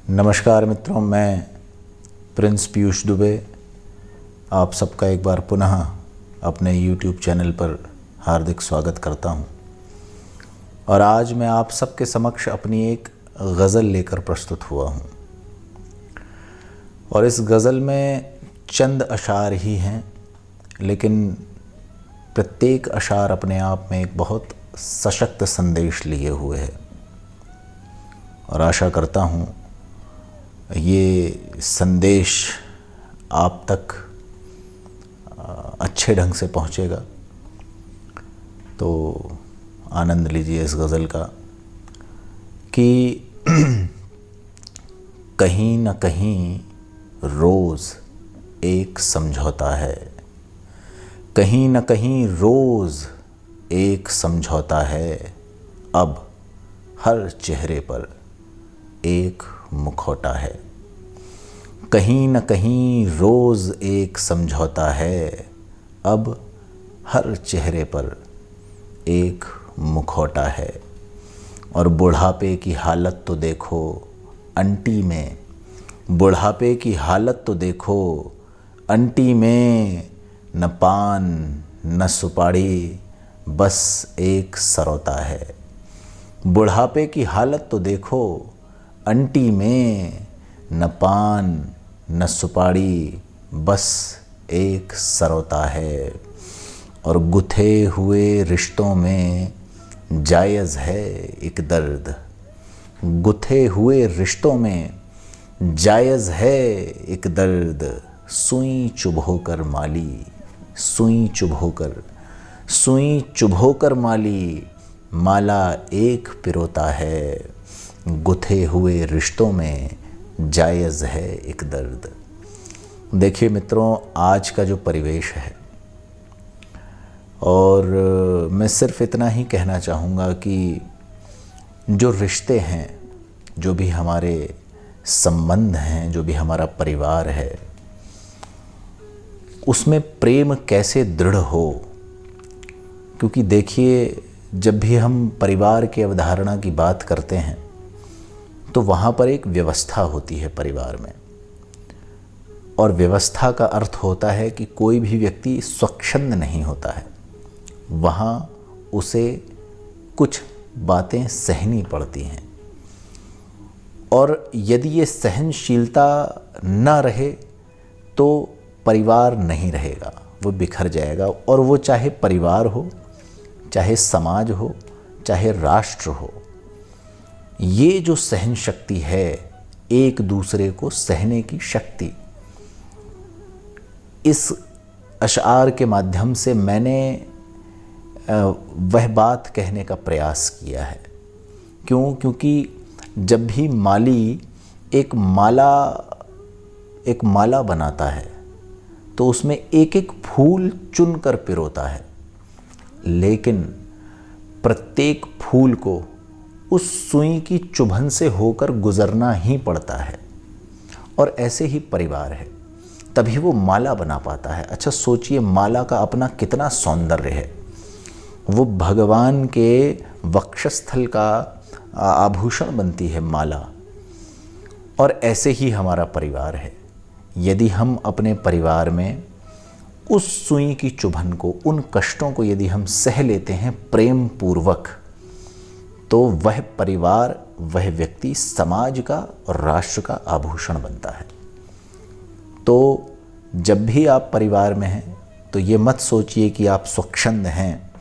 नमस्कार मित्रों, मैं प्रिंस पीयूष दुबे आप सबका एक बार पुनः अपने YouTube चैनल पर हार्दिक स्वागत करता हूं। और आज मैं आप सबके समक्ष अपनी एक गज़ल लेकर प्रस्तुत हुआ हूं। और इस गज़ल में चंद अशार ही हैं, लेकिन प्रत्येक अशार अपने आप में एक बहुत सशक्त संदेश लिए हुए है। और आशा करता हूँ ये संदेश आप तक अच्छे ढंग से पहुँचेगा। तो आनंद लीजिए इस गज़ल का कि कहीं न कहीं रोज़ एक समझौता है, कहीं न कहीं रोज़ एक समझौता है। अब हर चेहरे पर एक मुखौटा है, कहीं न कहीं रोज़ एक समझौता है। अब हर चेहरे पर एक मुखौटा है। और बुढ़ापे की हालत तो देखो अंटी में, बुढ़ापे की हालत तो देखो अंटी में, न पान न सुपारी बस एक सरौता है। बुढ़ापे की हालत तो देखो अंटी में, न पान न सुपारी बस एक सरौता है। और गुथे हुए रिश्तों में जायज़ है एक दर्द, गुथे हुए रिश्तों में जायज़ है एक दर्द। सुई चुभोकर माली, सुई चुभोकर, सुई चुभोकर माली, माला एक पिरोता है। गुथे हुए रिश्तों में जायज़ है एक दर्द। देखिए मित्रों, आज का जो परिवेश है, और मैं सिर्फ इतना ही कहना चाहूँगा कि जो रिश्ते हैं, जो भी हमारे संबंध हैं, जो भी हमारा परिवार है, उसमें प्रेम कैसे दृढ़ हो। क्योंकि देखिए, जब भी हम परिवार की अवधारणा की बात करते हैं तो वहाँ पर एक व्यवस्था होती है परिवार में। और व्यवस्था का अर्थ होता है कि कोई भी व्यक्ति स्वच्छंद नहीं होता है, वहाँ उसे कुछ बातें सहनी पड़ती हैं। और यदि ये सहनशीलता न रहे तो परिवार नहीं रहेगा, वो बिखर जाएगा। और वो चाहे परिवार हो, चाहे समाज हो, चाहे राष्ट्र हो, ये जो सहन शक्ति है, एक दूसरे को सहने की शक्ति, इस अशआर के माध्यम से मैंने वह बात कहने का प्रयास किया है। क्यों? क्योंकि जब भी माली एक माला बनाता है तो उसमें एक एक फूल चुनकर पिरोता है, लेकिन प्रत्येक फूल को उस सुई की चुभन से होकर गुजरना ही पड़ता है। और ऐसे ही परिवार है, तभी वो माला बना पाता है। अच्छा सोचिए, माला का अपना कितना सौंदर्य है। वो भगवान के वक्षस्थल का आभूषण बनती है माला। और ऐसे ही हमारा परिवार है। यदि हम अपने परिवार में उस सुई की चुभन को, उन कष्टों को यदि हम सह लेते हैं प्रेम पूर्वक, तो वह परिवार, वह व्यक्ति समाज का और राष्ट्र का आभूषण बनता है। तो जब भी आप परिवार में हैं तो ये मत सोचिए कि आप स्वच्छंद हैं,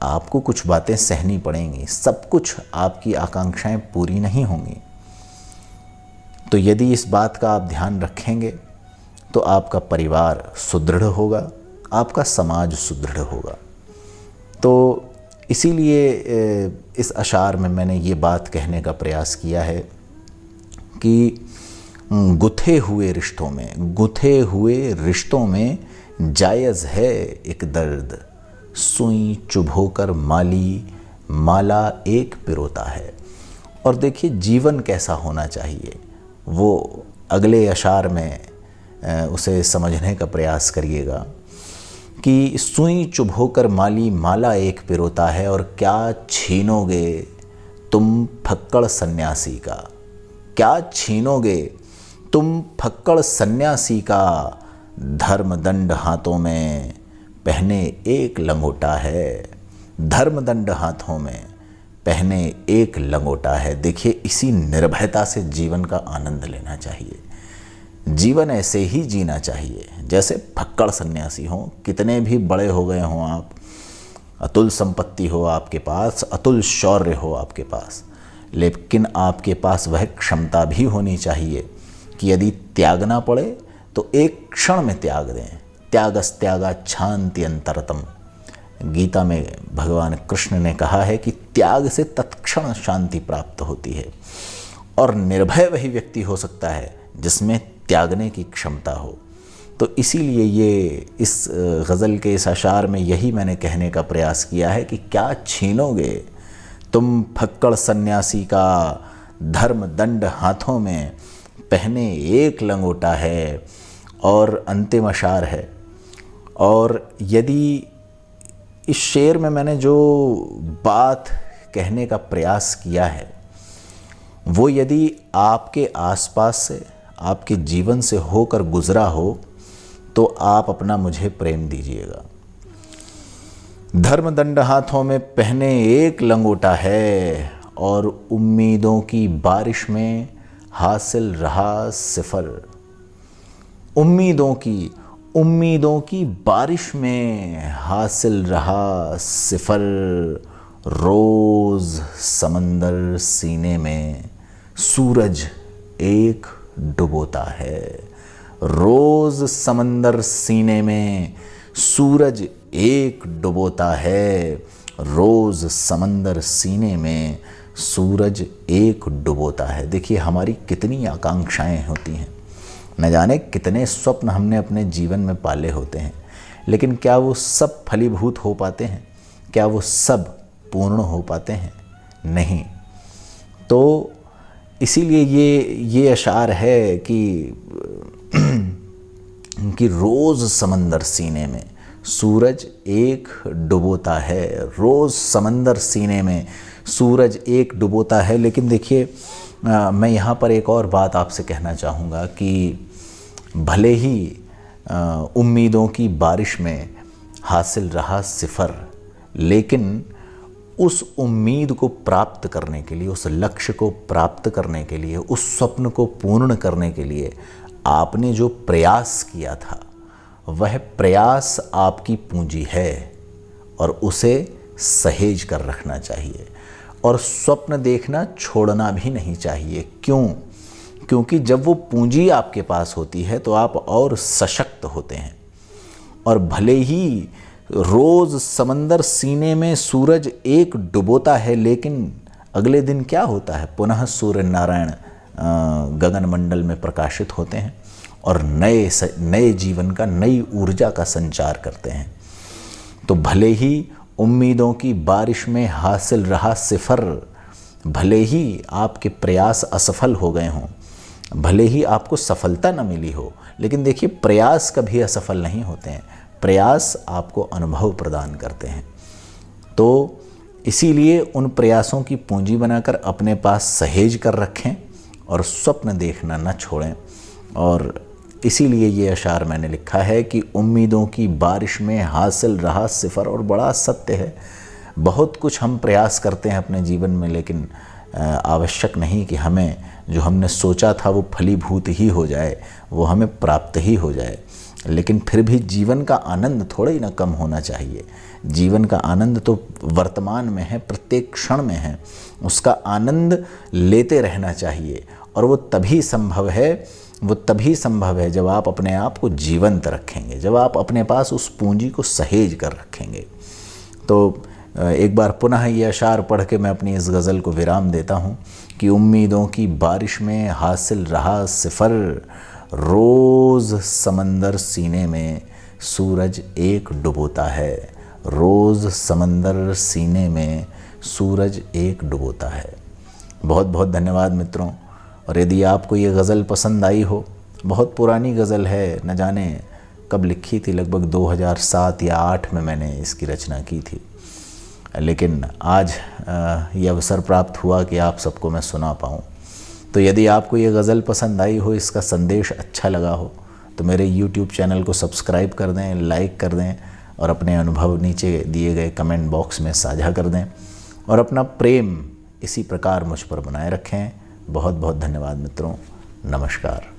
आपको कुछ बातें सहनी पड़ेंगी, सब कुछ आपकी आकांक्षाएं पूरी नहीं होंगी। तो यदि इस बात का आप ध्यान रखेंगे तो आपका परिवार सुदृढ़ होगा, आपका समाज सुदृढ़ होगा। तो इसीलिए इस अशार में मैंने ये बात कहने का प्रयास किया है कि गुथे हुए रिश्तों में, गुथे हुए रिश्तों में जायज़ है एक दर्द। सुई चुभोकर माली, माला एक पिरोता है। और देखिए, जीवन कैसा होना चाहिए वो अगले अशार में उसे समझने का प्रयास करिएगा कि सुई चुभोकर माली, माला एक पिरोता है। और क्या छीनोगे तुम फक्कड़ सन्यासी का, क्या छीनोगे तुम फक्कड़ सन्यासी का, धर्म दंड हाथों में पहने एक लंगोटा है। धर्म दंड हाथों में पहने एक लंगोटा है। देखिए, इसी निर्भयता से जीवन का आनंद लेना चाहिए। जीवन ऐसे ही जीना चाहिए जैसे फक्कड़ सन्यासी हों। कितने भी बड़े हो गए हों आप, अतुल संपत्ति हो आपके पास, अतुल शौर्य हो आपके पास, लेकिन आपके पास वह क्षमता भी होनी चाहिए कि यदि त्यागना पड़े तो एक क्षण में त्याग दें। त्यागस्त्यागा छान्ति अंतरतम। गीता में भगवान कृष्ण ने कहा है कि त्याग से तत्क्षण शांति प्राप्त होती है। और निर्भय वही व्यक्ति हो सकता है जिसमें त्यागने की क्षमता हो। तो इसीलिए ये इस गज़ल के इस अशार में यही मैंने कहने का प्रयास किया है कि क्या छीनोगे तुम फक्कड़ सन्यासी का, धर्म दंड हाथों में पहने एक लंगोटा है। और अंतिम अशार है। और यदि इस शेर में मैंने जो बात कहने का प्रयास किया है वो यदि आपके आसपास से, आपके जीवन से होकर गुजरा हो तो आप अपना मुझे प्रेम दीजिएगा। धर्म दंड हाथों में पहने एक लंगोटा है और उम्मीदों की बारिश में हासिल रहा सिफर। उम्मीदों की बारिश में हासिल रहा सिफर। रोज़ समंदर सीने में सूरज एक डुबोता है। रोज़ समंदर सीने में सूरज एक डुबोता है। रोज़ समंदर सीने में सूरज एक डुबोता है। देखिए, हमारी कितनी आकांक्षाएं होती हैं, न जाने कितने स्वप्न हमने अपने जीवन में पाले होते हैं, लेकिन क्या वो सब फलीभूत हो पाते हैं? क्या वो सब पूर्ण हो पाते हैं? नहीं। तो इसीलिए ये अशार है कि रोज़ समंदर सीने में सूरज एक डुबोता है। रोज़ समंदर सीने में सूरज एक डुबोता है। लेकिन देखिए, मैं यहाँ पर एक और बात आपसे कहना चाहूँगा कि भले ही उम्मीदों की बारिश में हासिल रहा सिफर, लेकिन उस उम्मीद को प्राप्त करने के लिए, उस लक्ष्य को प्राप्त करने के लिए, उस स्वप्न को पूर्ण करने के लिए आपने जो प्रयास किया था वह प्रयास आपकी पूंजी है और उसे सहेज कर रखना चाहिए। और स्वप्न देखना छोड़ना भी नहीं चाहिए। क्यों? क्योंकि जब वो पूंजी आपके पास होती है तो आप और सशक्त होते हैं। और भले ही रोज़ समंदर सीने में सूरज एक डुबोता है, लेकिन अगले दिन क्या होता है? पुनः सूर्य नारायण गगन मंडल में प्रकाशित होते हैं और नए जीवन का, नई ऊर्जा का संचार करते हैं। तो भले ही उम्मीदों की बारिश में हासिल रहा सिफर, भले ही आपके प्रयास असफल हो गए हों, भले ही आपको सफलता न मिली हो, लेकिन देखिए, प्रयास कभी असफल नहीं होते हैं। प्रयास आपको अनुभव प्रदान करते हैं। तो इसीलिए उन प्रयासों की पूंजी बनाकर अपने पास सहेज कर रखें और स्वप्न देखना न छोड़ें। और इसीलिए ये अशार मैंने लिखा है कि उम्मीदों की बारिश में हासिल रहा सिफर। और बड़ा सत्य है। बहुत कुछ हम प्रयास करते हैं अपने जीवन में, लेकिन आवश्यक नहीं कि हमें जो हमने सोचा था वो फलीभूत ही हो जाए, वो हमें प्राप्त ही हो जाए। लेकिन फिर भी जीवन का आनंद थोड़ा ही ना कम होना चाहिए। जीवन का आनंद तो वर्तमान में है, प्रत्येक क्षण में है। उसका आनंद लेते रहना चाहिए। और वो तभी संभव है जब आप अपने आप को जीवंत रखेंगे, जब आप अपने पास उस पूंजी को सहेज कर रखेंगे। तो एक बार पुनः ये अशार पढ़ के मैं अपनी इस गज़ल को विराम देता हूँ कि उम्मीदों की बारिश में हासिल रहा सिफर। रोज़ समंदर सीने में सूरज एक डुबोता है। रोज़ समंदर सीने में सूरज एक डुबोता है। बहुत बहुत धन्यवाद मित्रों। और यदि आपको ये गज़ल पसंद आई हो, बहुत पुरानी गज़ल है, न जाने कब लिखी थी, लगभग 2007 या 2008 में मैंने इसकी रचना की थी, लेकिन आज ये अवसर प्राप्त हुआ कि आप सबको मैं सुना पाऊँ। तो यदि आपको ये गज़ल पसंद आई हो, इसका संदेश अच्छा लगा हो, तो मेरे YouTube चैनल को सब्सक्राइब कर दें, लाइक कर दें और अपने अनुभव नीचे दिए गए कमेंट बॉक्स में साझा कर दें और अपना प्रेम इसी प्रकार मुझ पर बनाए रखें। बहुत बहुत धन्यवाद मित्रों। नमस्कार।